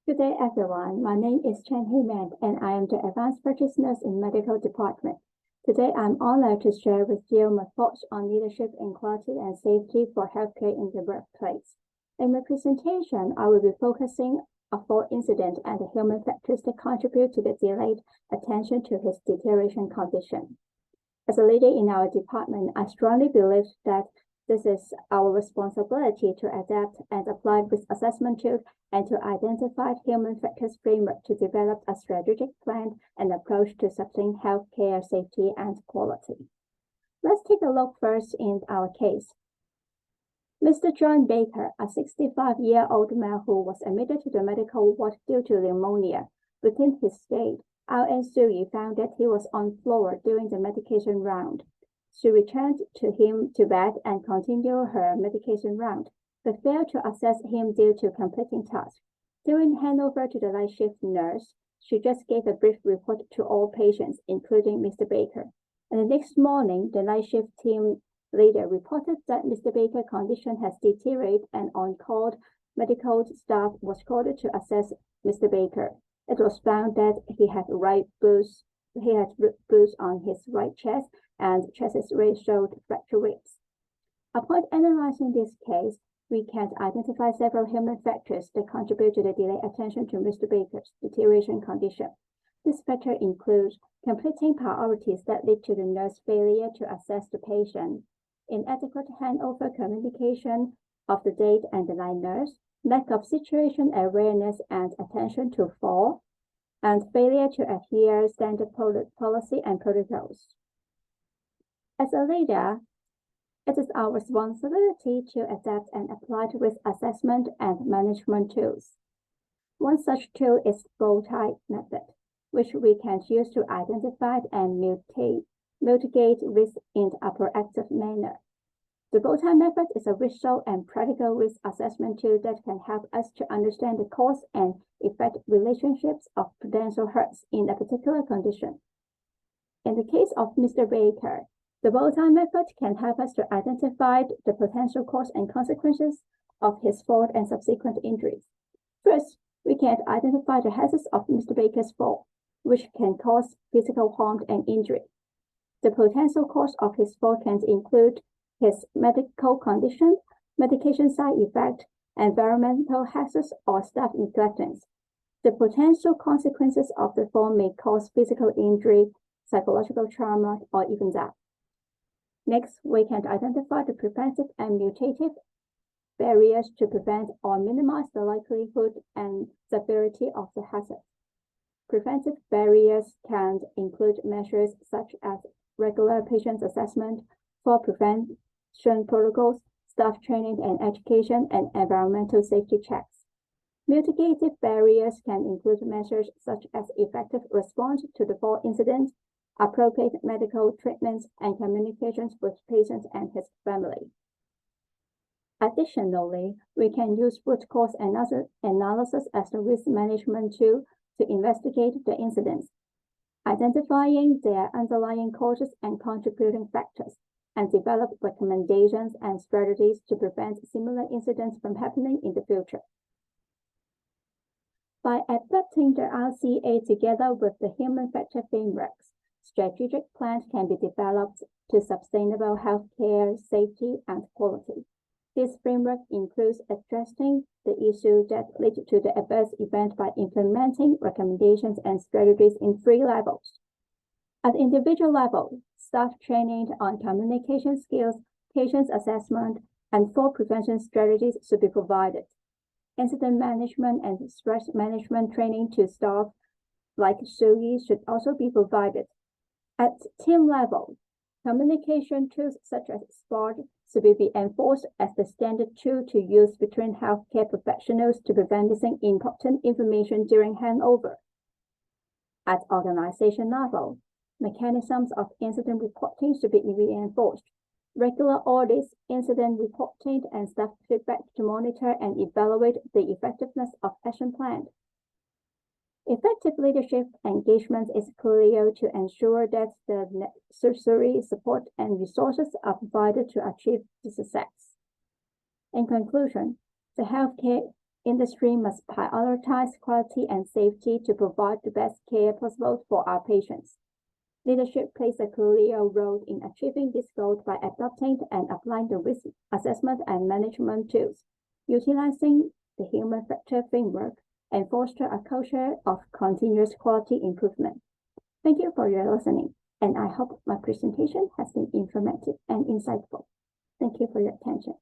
Good day, everyone. My name is HEI Man, and I am the Advanced Practice Nurse in Medical Department. Today, I'm honored to share with you my thoughts on leadership in quality and safety for healthcare in the workplace. In my presentation, I will be focusing on 4 incidents and the human factors that contribute to the delayed attention to his deterioration condition. As a leader in our department, I strongly believe that this is our responsibility to adapt and apply risk assessment tools and to identify human factors framework to develop a strategic plan and approach to sustain healthcare safety and quality. Let's take a look first in our case. Mr. John Baker, a 65-year-old man who was admitted to the medical ward due to pneumonia. Within his stay, RN Sui found that he was on floor during the medication round. She returned to him to bed and continued her medication round, but failed to assess him due to completing tasks. During handover to the night shift nurse, she just gave a brief report to all patients, including Mr. Baker. And the next morning, the night shift team leader reported that Mr. Baker's condition has deteriorated, and on-call medical staff was called to assess Mr. Baker. It was found that he had bruise on his right chest, and chest X-ray showed fracture risk. Upon analyzing this case, we can identify several human factors that contribute to the delayed attention to Mr. Baker's deterioration condition. This factor includes conflicting priorities that lead to the nurse's failure to assess the patient, inadequate handover communication of the day and the night nurse, lack of situation awareness and attention to fall, and failure to adhere standard policy and protocols. As a leader, it is our responsibility to adapt and apply risk assessment and management tools. One such tool is bow-tie method, which we can use to identify and mitigate risk in a proactive manner. The bow-tie method is a visual and practical risk assessment tool that can help us to understand the cause and effect relationships of potential hurts in a particular condition. In the case of Mr. Baker, the bow-tie method can help us to identify the potential cause and consequences of his fall and subsequent injuries. First, we can identify the hazards of Mr. Baker's fall, which can cause physical harm and injury. The potential cause of his fall can include his medical condition, medication side effect, environmental hazards, or staff negligence. The potential consequences of the fall may cause physical injury, psychological trauma, or even death. Next, we can identify the preventive and mutative barriers to prevent or minimize the likelihood and severity of the hazard. Preventive barriers can include measures such as regular patient assessment, fall prevention protocols, staff training and education, and environmental safety checks. Mitigative barriers can include measures such as effective response to the fall incident, appropriate medical treatments, and communications with patients and his family. Additionally, we can use root cause analysis as the risk management tool to investigate the incidents, identifying their underlying causes and contributing factors, and develop recommendations and strategies to prevent similar incidents from happening in the future. By adapting the RCA together with the human factor frameworks, strategic plans can be developed to sustainable healthcare safety and quality. This framework includes addressing the issues that lead to the adverse event by implementing recommendations and strategies in 3 levels. At the individual level, staff training on communication skills, patient assessment, and fall prevention strategies should be provided. Incident management and stress management training to staff like SUI should also be provided. At team level, communication tools such as SPART should be enforced as the standard tool to use between healthcare professionals to prevent missing important information during handover. At organization level, mechanisms of incident reporting should be reinforced. Regular audits, incident reporting, and staff feedback to monitor and evaluate the effectiveness of action plans. Effective leadership engagement is crucial to ensure that the necessary support and resources are provided to achieve the success. In conclusion, the healthcare Industry must prioritize quality and safety to provide the best care possible for our patients. Leadership plays a crucial role in achieving this goal by adopting and applying the risk assessment and management tools, utilizing the human factor framework, and foster a culture of continuous quality improvement. Thank you for your listening, and I hope my presentation has been informative and insightful. Thank you for your attention.